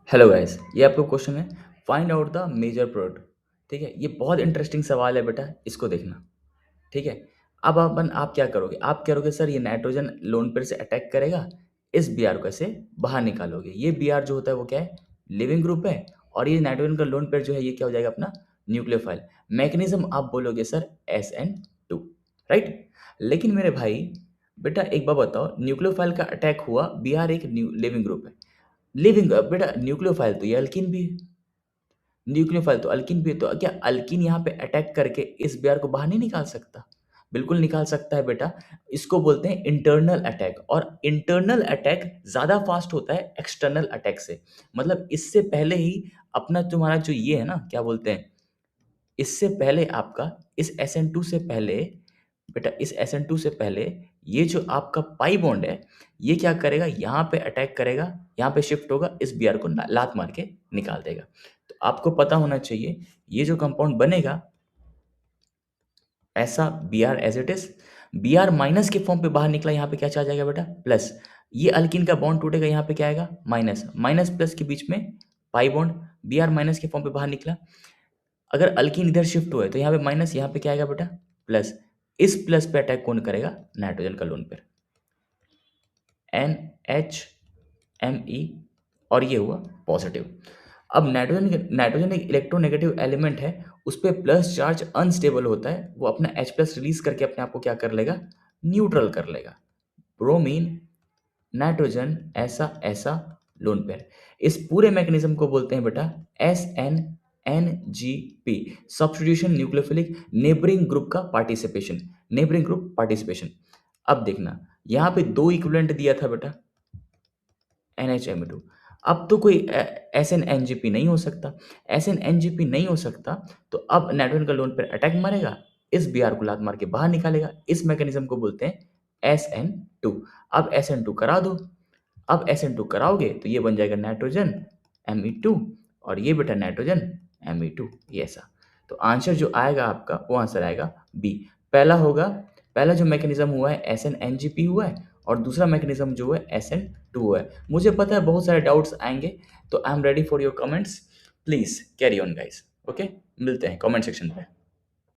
Hello guys, ये आपका question है। Find out the major product. ठीक है, ये बहुत इंटरेस्टिंग सवाल है बेटा, इसको देखना। ठीक है, अब आप क्या करोगे? आप करोगे सर ये नाइट्रोजन लोन पेयर से अटैक करेगा, इस बी आर को ऐसे बाहर निकालोगे। ये बी आर जो होता है वो क्या है? लिविंग ग्रुप है। और ये नाइट्रोजन का लोन पेयर जो है ये क्या हो जाएगा? अपना न्यूक्लियोफाइल। मैकेनिज्म आप बोलोगे सर SN2, राइट। लेकिन मेरे भाई बेटा एक बात बताओ, न्यूक्लियोफाइल का अटैक हुआ, बी आर एक लिविंग ग्रुप है। लिविंग बेटा न्यूक्लियोफाइल तो ये अल्किन भी है। न्यूक्लियोफाइल तो अल्किन भी है, तो क्या अल्किन यहाँ पे अटैक करके इस बेयर को बाहर नहीं निकाल सकता? बिल्कुल निकाल सकता है बेटा। इसको बोलते हैं इंटरनल अटैक, और इंटरनल अटैक ज्यादा फास्ट होता है एक्सटर्नल अटैक से। मतलब इससे पहले ही अपना तुम्हारा जो ये है ना, क्या बोलते हैं, इससे पहले आपका इस SN2 से पहले, बेटा इस SN2 से पहले ये जो आपका पाई बॉन्ड है, ये क्या करेगा? यहाँ पे अटैक करेगा, यहाँ पे शिफ्ट होगा, इस बीआर को लात मार के निकाल देगा। तो आपको पता होना चाहिए ये जो कंपाउंड बनेगा, ऐसा B R as it is, B R minus के फॉर्म पे बाहर निकला, यहाँ पे क्या आ जाएगा बेटा? प्लस। ये अल्किन का बॉन्ड टूटेगा, यहाँ पे क्या आएगा? माइनस। माइनस प्लस के बीच में pi bond, B R minus के फॉर्म पे बाहर निकला। अगर अल्कीन इधर शिफ्ट हुआ है तो यहाँ पे माइनस, यहाँ पे क्या आएगा बेटा? प्लस। इस प्लस पे अटैक कौन करेगा? नाइट्रोजन का लोन पेयर, NH, Me, और ये हुआ पॉजिटिव। अब नाइट्रोजन एक इलेक्ट्रोनेगेटिव एलिमेंट है, उस पर प्लस चार्ज अनस्टेबल होता है, वो अपना H प्लस रिलीज करके अपने आप को क्या कर लेगा? न्यूट्रल कर लेगा। ब्रोमीन, नाइट्रोजन, ऐसा ऐसा लोन पेयर। इस पूरे मैकेनिज्म को बोलते हैं बेटा SN-NGP, substitution nucleophilic neighbouring group का पार्टिसिपेशन, नेबरिंग ग्रुप पार्टिसिपेशन। अब देखना, यहाँ पे दो इक्विवेलेंट दिया था बेटा, NHME2। अब तो कोई SN-NGP नहीं हो सकता। SN-NGP नहीं हो सकता, तो अब नाइट्रोजन का लोन पेयर अटैक मारेगा, इस बीआर को लात मार के बाहर निकालेगा। इस मैकेनिज्म को बोलते हैं SN2। अब SN2 करा दो। अब SN2 कराओगे तो ये बन जाएगा नाइट्रोजन Me2, और ये बेटा नाइट्रोजन Me2, ये ऐसा। तो आंसर जो आएगा आपका, वो आंसर आएगा बी। पहला होगा, पहला जो मैकेनिज्म हुआ है SN-NGP हुआ है, और दूसरा मैकेनिज्म जो है SN2 हुआ है। मुझे पता है बहुत सारे डाउट्स आएंगे, तो I am ready for your comments. Please carry on guys. Okay, मिलते हैं कमेंट सेक्शन पे।